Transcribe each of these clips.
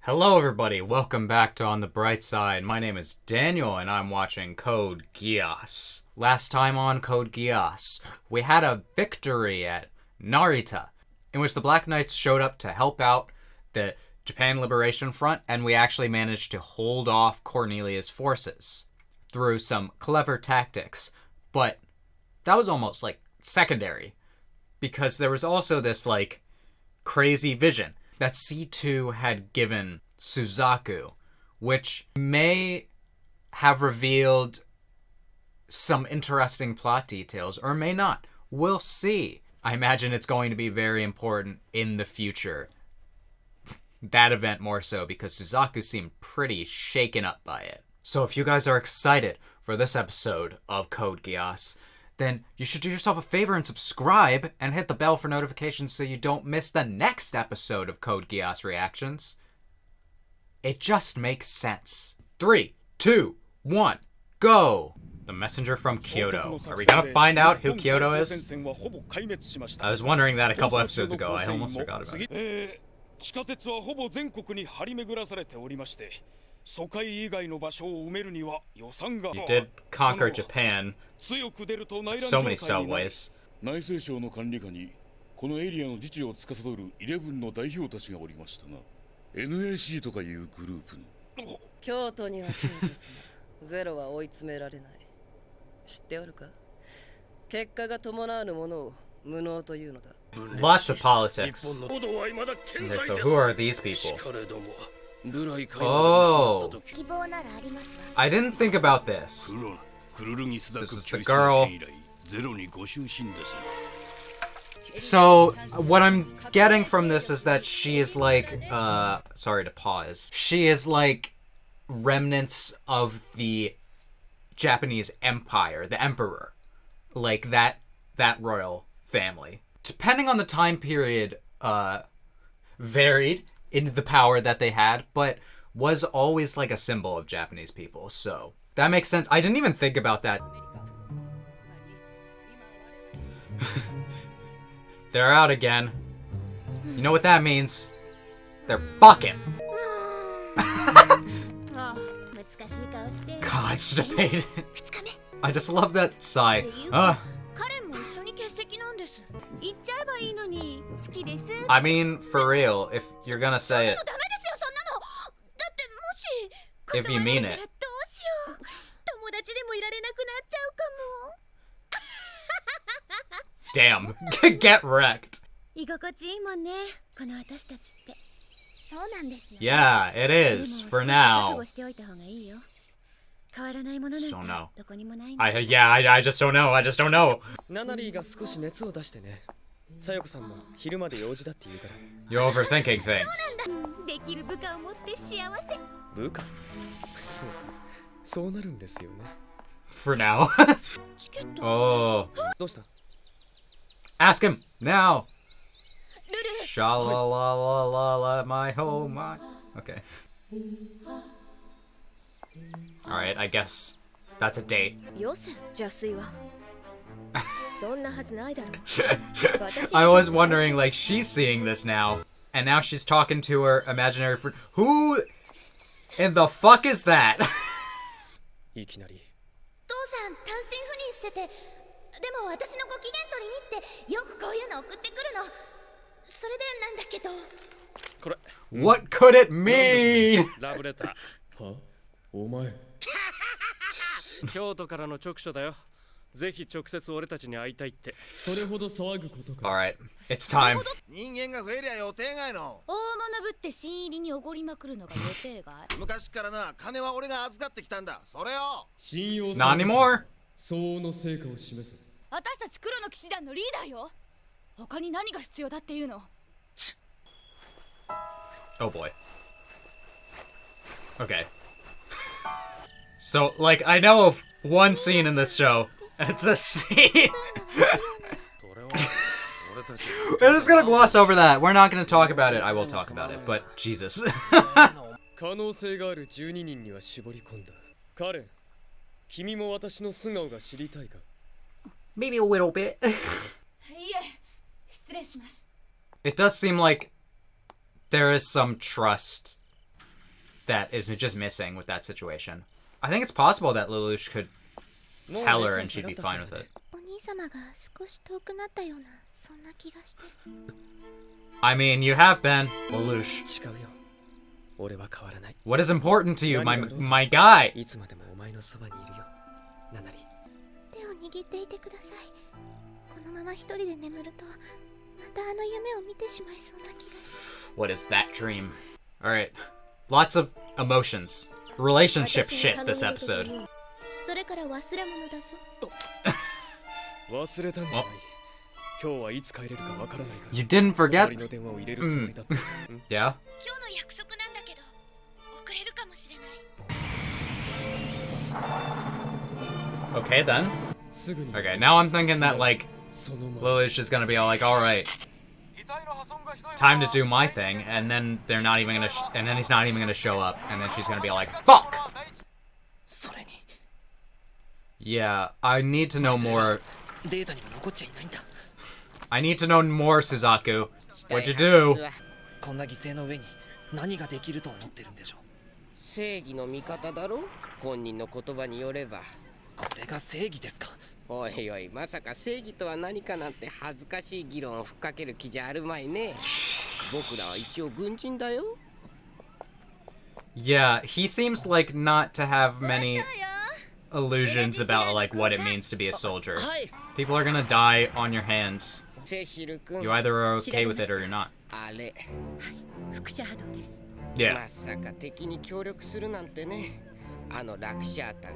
Hello everybody, welcome back to On the Bright Side. My name is Daniel and I'm watching CODE GEASS. Last time on CODE GEASS, we had a victory at Narita, in which the Black Knights showed up to help out the Japan Liberation Front, and we actually managed to hold off Cornelia's forces through some clever tactics. But that was almost like secondary, because there was also this like crazy vision that C2 had given Suzaku, which may have revealed some interesting plot details, or may not. We'll see. I imagine it's going to be very important in the future. That event more so, because Suzaku seemed pretty shaken up by it. So if you guys are excited for this episode of CODE GEASS, then you should do yourself a favor and subscribe and hit the bell for notifications so you don't miss the next episode of CODE GEASS Reactions. It just makes sense. 3, 2, 1, go! The messenger from Kyoto. Are we gonna find out who Kyoto is? I was wondering that a couple episodes ago. I almost forgot about it. You did conquer Japan. So many subways. 内政省の管理下にこのエリアの自治を司る11の代表たちがおりましたな。NAC とかいうグループの。京都にはそうですが、ゼロは追い詰められない。知っておるか？結果が伴わぬものを無能というのだ。Lots of politics. Okay, so who are these people? Oh, I didn't think about this. This is the girl. So, what I'm getting from this is that she is like, sorry to pause. She is like remnants of the Japanese Empire, the Emperor. Like that royal family. Depending on the time period, varied in the power that they had, but was always like a symbol of Japanese people. So that makes sense. I didn't even think about that. They're out again. You know what that means? They're fucking. Constipated. I just love that sigh. I mean, for real, if you're gonna say it. If you mean it. Damn, get wrecked. Yeah, it is, for now. Don't know. I just don't know, You're overthinking things. For now. Oh. Ask him now. Sha-la-la-la-la-la, my home, my. Okay. Alright, I guess that's a date. I was wondering, like, she's seeing this now, and now she's talking to her imaginary friend. Who in the fuck is that? What could it mean? Alright, it's time. Not anymore? Oh boy. Okay. So, like, I know of one scene in this show, and it's this scene. We're just gonna gloss over that. We're not gonna talk about it. I will talk about it, but Jesus. Maybe a little bit. It does seem like there is some trust that is just missing with that situation. I think it's possible that Lelouch could tell her and she'd be fine with it. I mean, you have been, Lelouch. What is important to you, my guy? What is that dream? Alright. Lots of emotions. Relationship shit this episode. You didn't forget? Yeah? Okay then. Okay, now I'm thinking that like Lelouch is gonna be all like, alright, time to do my thing, and then they're not even gonna and then he's not even gonna show up, and then she's gonna be like, fuck! Yeah, I need to know more. I need to know more, Suzaku. What'd you do? 正義の味方だろ本人の言葉によればこれが正義ですかおいおいまさか正義とは何かなんて恥ずかしい議論をふっかける気じゃあるまいね僕らは一応軍人だよ Yeah, he seems like not to have many illusions about like what it means to be a soldier. People are gonna die on your hands. You either are okay with it or you're not. Yeah.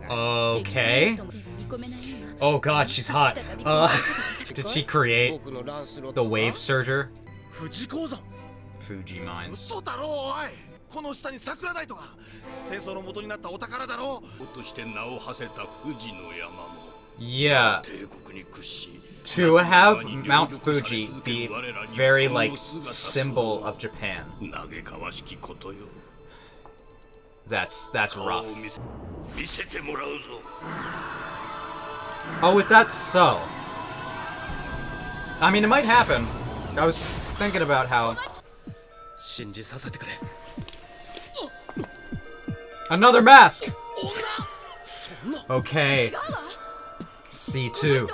Okay. Oh god, she's hot. Did she create the wave surger? Fuji mines. この下に桜台とか戦争の元になったお宝だろうとして名を馳せた富士の山も Yeah. 帝国に屈し To have Mount Fuji be very like symbol of Japan. That's rough. Oh, is that so? I mean, it might happen. I was thinking about how another mask. Okay. C2.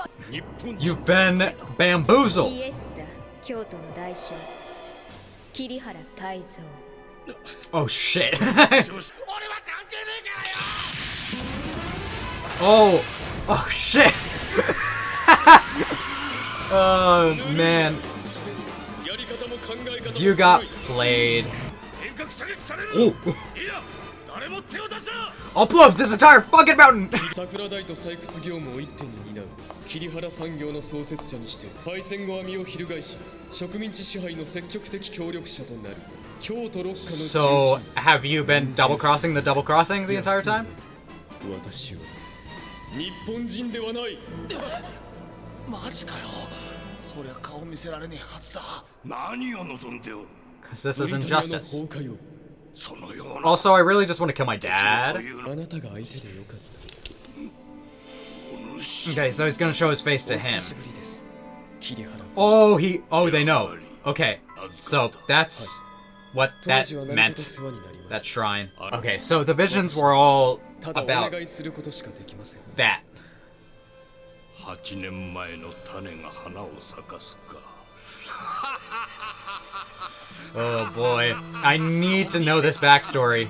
You've been bamboozled. Oh shit. Oh shit. Oh man. You got played. Ooh. I'll blow up this entire fucking mountain! So, have you been double-crossing the double-crossing the entire time? Because this is injustice. Also, I really just want to kill my dad. Okay, so he's gonna show his face to him. Oh, they know. Okay, so that's what that meant. That shrine. Okay, so the visions were all about that. Oh boy, I need to know this backstory.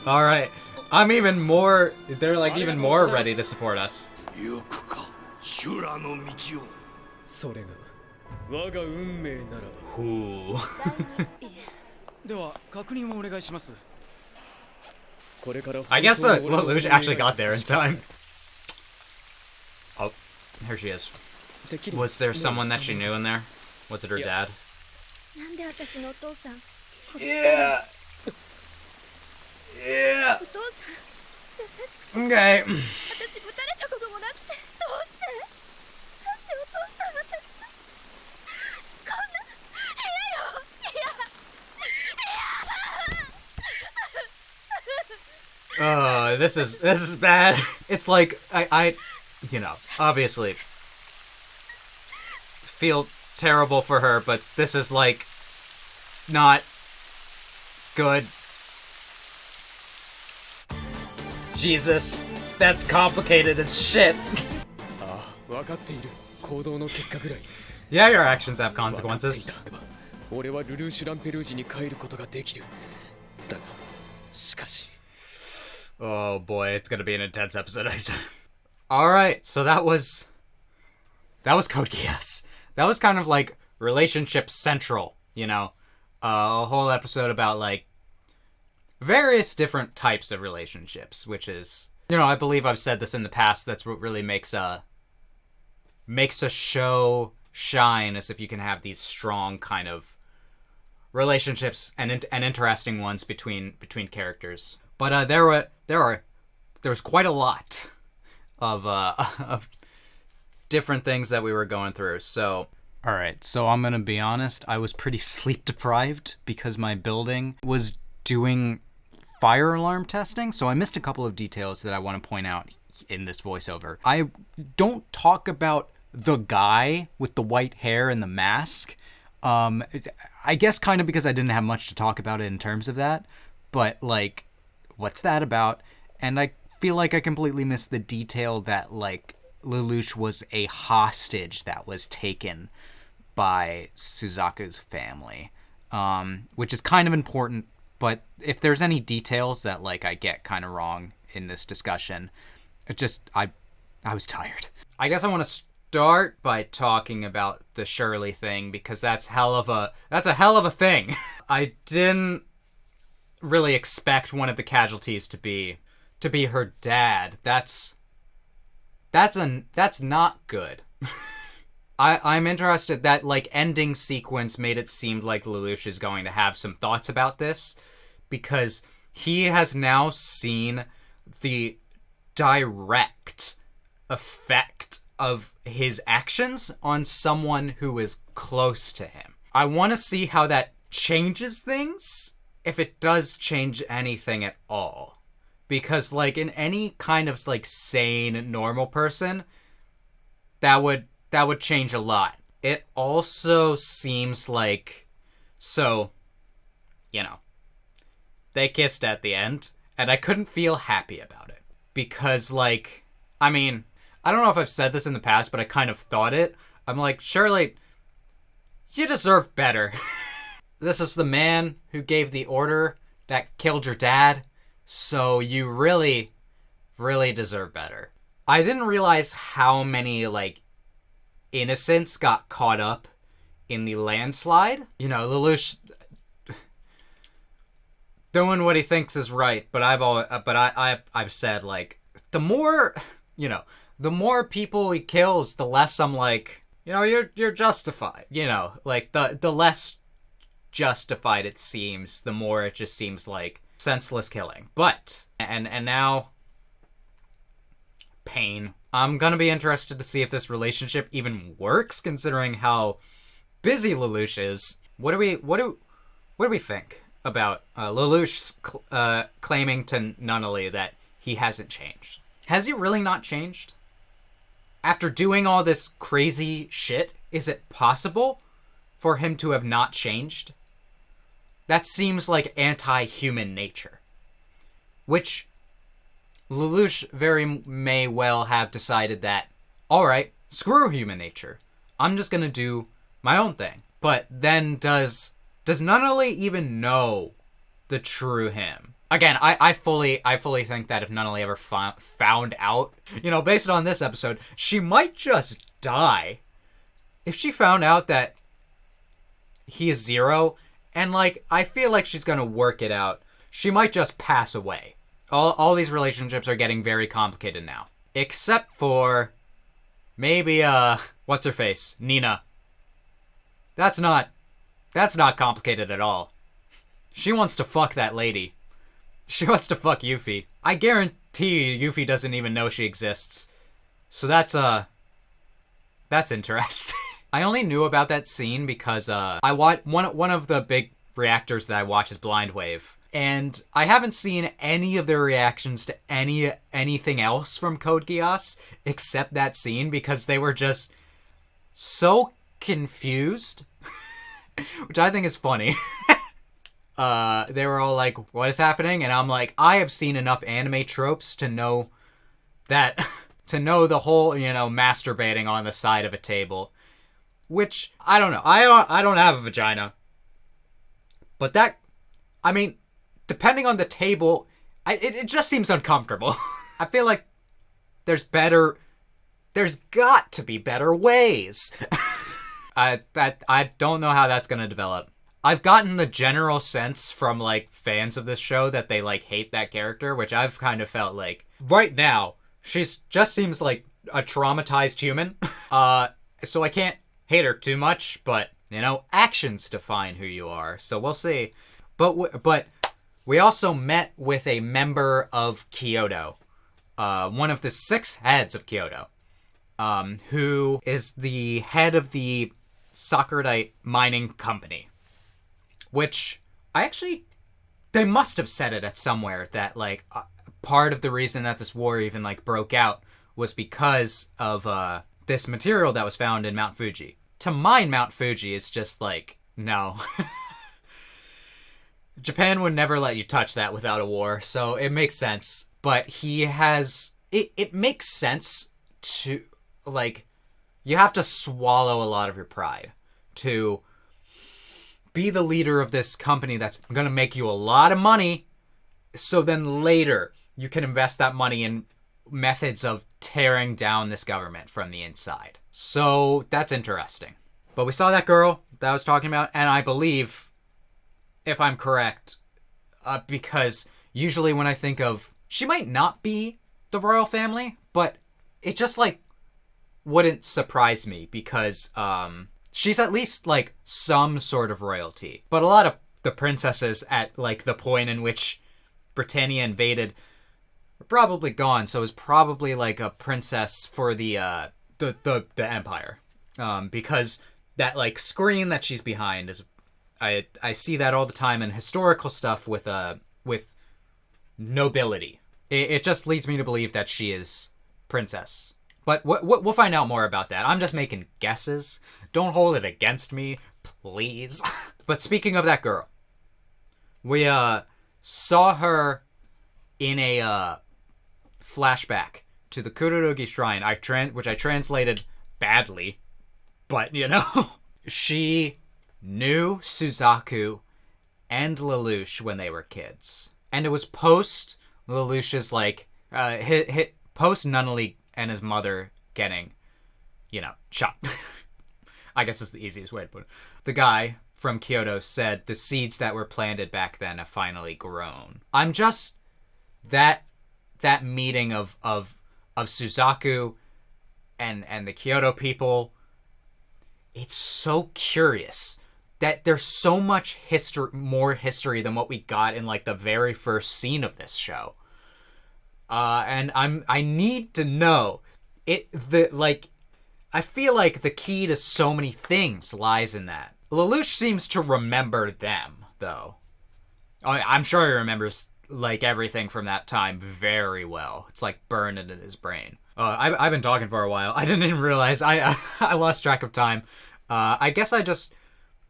Alright, I'm even more, they're like even more ready to support us. Ooh. I guess Lelouch actually got there in time. Oh, here she is. Was there someone that she knew in there? Was it her dad? Yeah. Yeah. Okay. This is bad. It's like I you know, obviously feel terrible for her, but this is, like, not good. Jesus, that's complicated as shit. Yeah, your actions have consequences. Oh boy, it's gonna be an intense episode next time. Alright, so that was Code Geass. That was kind of like relationship central, you know? A whole episode about, like, various different types of relationships, which is, you know, I believe I've said this in the past, that's what really makes a show shine, is if you can have these strong kind of relationships and interesting ones between characters. But there was quite a lot of different things that we were going through. So, all right. So I'm gonna be honest. I was pretty sleep deprived because my building was doing fire alarm testing. So I missed a couple of details that I want to point out in this voiceover. I don't talk about the guy with the white hair and the mask. I guess kind of because I didn't have much to talk about it in terms of that. But, like, what's that about? And I feel like I completely missed the detail that, like, Lelouch was a hostage that was taken by Suzaku's family, which is kind of important. But if there's any details that, like, I get kind of wrong in this discussion, it just, I was tired. I guess I want to start by talking about the Shirley thing, because that's a hell of a thing. I didn't really expect one of the casualties to be her dad. That's not good. I'm interested that, like, ending sequence made it seem like Lelouch is going to have some thoughts about this, because he has now seen the direct effect of his actions on someone who is close to him. I want to see how that changes things, if it does change anything at all. Because, like, in any kind of, like, sane, normal person, that would change a lot. It also seems like, so, you know, they kissed at the end, and I couldn't feel happy about it. Because, like, I mean, I don't know if I've said this in the past, but I kind of thought it. I'm like, Shirley, you deserve better. This is the man who gave the order that killed your dad, so you really, really deserve better. I didn't realize how many, like, innocents got caught up in the landslide. You know, Lelouch doing what he thinks is right, but I've said, like, the more, you know, the more people he kills, the less I'm like, you know, you're justified. You know, like, the less justified it seems, the more it just seems like senseless killing. But and now pain. I'm gonna be interested to see if this relationship even works, considering how busy Lelouch is. What do we think about Lelouch claiming to Nunnally that he hasn't changed? Has he really not changed? After doing all this crazy shit, is it possible for him to have not changed? That seems like anti-human nature. Which Lelouch very may well have decided that, alright, screw human nature. I'm just gonna do my own thing. But then does Nunnally even know the true him? Again, I fully think that if Nunnally ever found out, you know, based on this episode, she might just die. If she found out that he is Zero, and, like, I feel like she's gonna work it out, she might just pass away. All these relationships are getting very complicated now. Except for maybe, what's her face? Nina. That's not complicated at all. She wants to fuck that lady. She wants to fuck Yuffie. I guarantee you Yuffie doesn't even know she exists. So that's interesting. I only knew about that scene because I watched one of the big reactors that I watch is Blind Wave, and I haven't seen any of their reactions to anything else from Code Geass except that scene, because they were just so confused, which I think is funny. They were all like, what is happening? And I'm like, I have seen enough anime tropes to know that, to know the whole, masturbating on the side of a table. Which, I don't know. I don't have a vagina. But that, I mean, depending on the table, it just seems uncomfortable. I feel like there's got to be better ways. I don't know how that's gonna develop. I've gotten the general sense from, like, fans of this show that they, like, hate that character, which I've kind of felt like, right now, she's just seems like a traumatized human. So I can't hate her too much, but, actions define who you are, so we'll see. But we also met with a member of Kyoto, one of the 6 heads of Kyoto, who is the head of the Sakuradite mining company. Which, they must have said it at somewhere that, like, part of the reason that this war even, like, broke out was because of, this material that was found in Mount Fuji. To mine Mount Fuji is just, like, no. Japan would never let you touch that without a war, so it makes sense. But he has... It makes sense to, like, you have to swallow a lot of your pride to be the leader of this company that's going to make you a lot of money, so then later you can invest that money in methods of tearing down this government from the inside. So that's interesting. But we saw that girl that I was talking about, and I believe, if I'm correct, because usually when I think of... She might not be the royal family, but it just, like, wouldn't surprise me because, she's at least, like, some sort of royalty. But a lot of the princesses at, like, the point in which Britannia invaded are probably gone, so it's probably, like, a princess for the empire. Because that, like, screen that she's behind is... I see that all the time in historical stuff with nobility. It just leads me to believe that she is princess. But we'll find out more about that. I'm just making guesses. Don't hold it against me, please. But speaking of that girl, we saw her in a flashback to the Kururugi Shrine, which I translated badly, but she knew Suzaku and Lelouch when they were kids, and it was post Lelouch's like post Nunnally and his mother getting, shot. I guess is the easiest way to put it. The guy from Kyoto said the seeds that were planted back then have finally grown. I'm just that meeting of Suzaku and the Kyoto people. It's so curious that there's so much more history than what we got in like the very first scene of this show. And I need to know I feel like the key to so many things lies in that. Lelouch seems to remember them, though. I'm sure he remembers like everything from that time very well. It's like burned into his brain. I've been talking for a while. I didn't even realize I lost track of time. I guess I just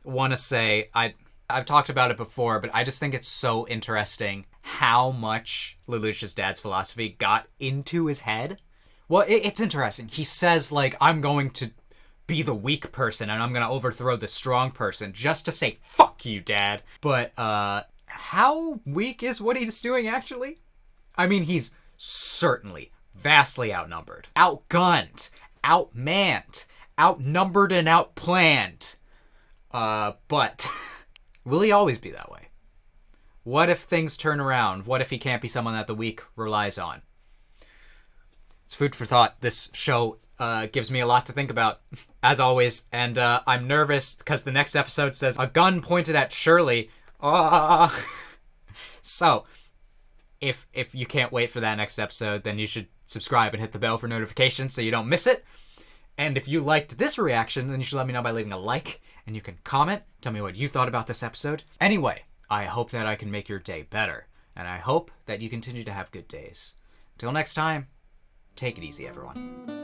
want to say I've talked about it before, but I just think it's so interesting how much Lelouch's dad's philosophy got into his head. Well, it's interesting. He says, like, I'm going to be the weak person and I'm going to overthrow the strong person just to say, fuck you, Dad. But, how weak is what he's doing, actually? I mean, he's certainly vastly outnumbered, outgunned, outmanned, outnumbered and outplanned. But will he always be that way? What if things turn around? What if he can't be someone that the weak relies on? It's food for thought. This show gives me a lot to think about, as always, and I'm nervous because the next episode says a gun pointed at Shirley. So, if you can't wait for that next episode, then you should subscribe and hit the bell for notifications so you don't miss it. And if you liked this reaction, then you should let me know by leaving a like, and you can comment, tell me what you thought about this episode. Anyway, I hope that I can make your day better, and I hope that you continue to have good days. Till next time, take it easy, everyone.